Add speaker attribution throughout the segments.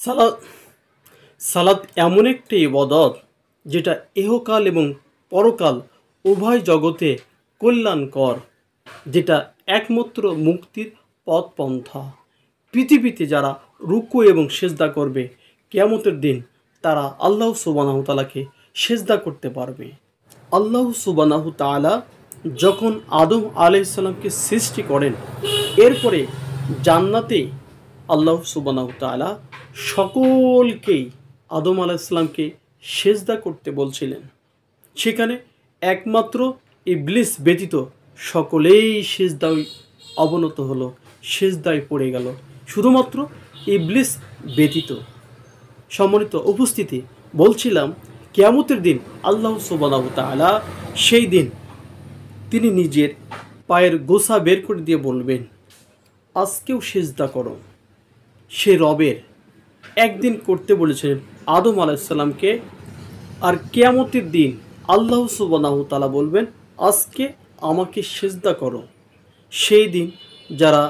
Speaker 1: সালাত সালাত এমন একটি ইবাদত যেটা ইহকাল এবং পরকাল উভয় জগতে কল্যাণকর, যেটা একমাত্র মুক্তির পথ পন্থা। পৃথিবীতে যারা রুকু এবং সেজদা করবে, কিয়ামতের দিন তারা আল্লাহ সুবহানাহু তাআলাকে সেজদা করতে পারবে। আল্লাহ সুবহানাহু তাআলা যখন আদম আলাইহিস সালামকে সৃষ্টি করেন, এরপরে জান্নাতে আল্লাহ সুবহানাহু তাআলা সকলকেই আদম আলাইহিস সালামকে সেজদা করতে বলছিলেন। সেখানে একমাত্র ইবলিস ব্যতীত সকলেই সেজদায় অবনত হলো, সেজদায় পড়ে গেল, শুধুমাত্র ইবলিস ব্যতীত। সম্মানিত উপস্থিতি, বলছিলাম কিয়ামতের দিন আল্লাহ সুবহানাহু তাআলা সেই দিন তিনি নিজের পায়ের গোছা বের করে দিয়ে বলবেন, আজকেও সেজদা করো। সে রবের একদিন করতে বলেছিলেন আদম আলাইহিস সালামকে, আর কিয়ামতের দিন আল্লাহ সুবহানাহু তাআলা বলবেন, আজকে আমাকে সেজদা করো। সেই দিন যারা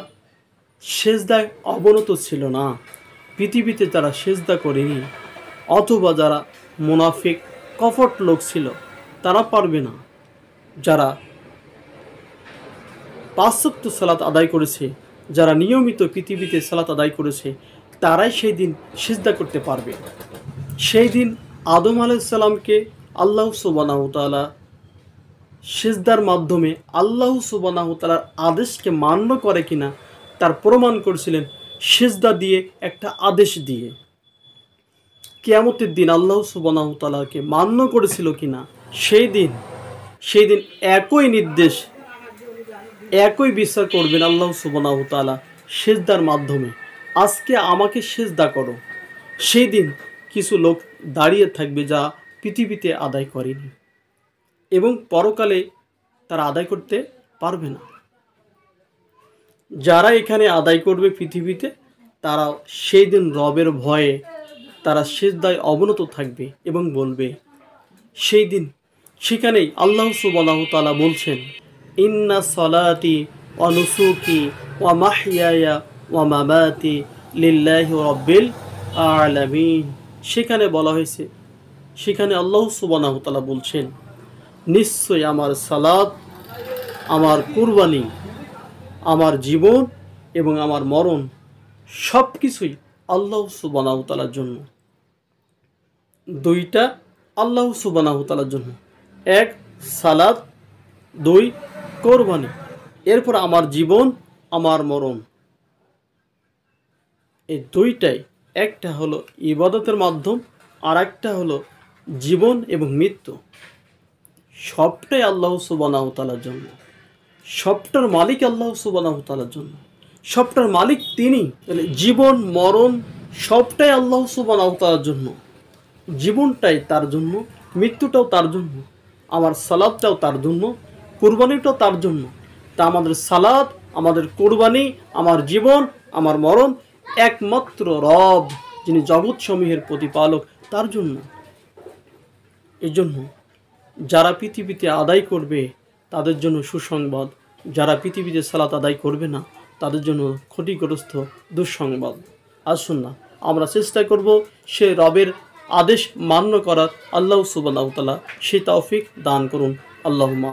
Speaker 1: সেজদায় অবনত ছিল না, পৃথিবীতে যারা সেজদা করেনি, অথবা যারা মুনাফিক কপট লোক ছিল, তারা পারবে না। যারা ৫ ওয়াক্ত সালাত আদায় করেছে, যারা নিয়মিত পৃথিবীতে সালাত আদায় করেছে, তারাই সেই দিন সিজদা করতে পারবে। সেই দিন আদম আলাইহিস সালামকে আল্লাহ সুবহানাহু তাআলা সিজদার মাধ্যমে আল্লাহ সুবহানাহু তাআলার আদেশকে মান্য করে কিনা তার প্রমাণ করেছিলেন সিজদা দিয়ে, একটা আদেশ দিয়ে। কিয়ামতের দিন আল্লাহ সুবহানাহু তাআলাকে মান্য করেছিল কিনা, সেই দিন একই নির্দেশ, একই বিচার করবেন আল্লাহ সুবহানাহু তাআলা সিজদার মাধ্যমে, আজকে আমাকে সিজদা করো। সেই দিন কিছু লোক দাঁড়িয়ে থাকবে যা পৃথিবীতে আদায় করেনি, এবং পরকালে তারা আদায় করতে পারবে না। যারা এখানে আদায় করবে পৃথিবীতে, তারা সেই দিন রবের ভয়ে তারা সিজদায় অবনত থাকবে এবং বলবে, সেই দিন সেখানেই আল্লাহ সুবহানাহু তাআলা বলছেন, ইন্না সলাতি ওয়া নুসুকি ওয়া মাহইয়ায়া ওয়া মামাতি লিল্লাহি রাব্বিল আলামিন। সেখানে বলা হয়েছে, সেখানে আল্লাহ সুবহানাহু তাআলা বলছেন, নিশ্চয় আমার সালাত, আমার কুরবানি, আমার জীবন এবং আমার মরণ সব কিছুই আল্লাহ সুবহানাহু তাআলার জন্য। দুইটা আল্লাহ সুবহানাহু তাআলার জন্য, এক সালাত, দুই কোরবানি, এরপর আমার জীবন, আমার মরণ। এই দুইটাই, একটা হলো ইবাদতের মাধ্যম, আর একটা হলো জীবন এবং মৃত্যু। সবটাই আল্লাহ সুবহানাহু তাআলার জন্য, সবটার মালিক আল্লাহ সুবহানাহু তাআলার জন্য, সবটার মালিক তিনি। তাহলে জীবন মরণ সবটাই আল্লাহ সুবহানাহু তাআলার জন্য। জীবনটাই তার জন্য, মৃত্যুটাও তার জন্য, আমার সালাতটাও তার জন্য, কুরবানিটাও তার জন্য। তা আমাদের সালাত, আমাদের কুরবানি, আমার জীবন, আমার মরণ একমাত্র রব, যিনি জগৎসমূহের প্রতিপালক, তার জন্য। এই জন্য যারা পৃথিবীতে আদায় করবে তাদের জন্য সুসংবাদ, যারা পৃথিবীতে সালাত আদায় করবে না তাদের জন্য ক্ষতিগ্রস্ত দুঃসংবাদ। আসুন না আমরা চেষ্টা করব সে রবের আদেশ মান্য করার। আল্লাহ সুবহানাহু তাআলা সেই তৌফিক দান করুন। আল্লাহুম্মা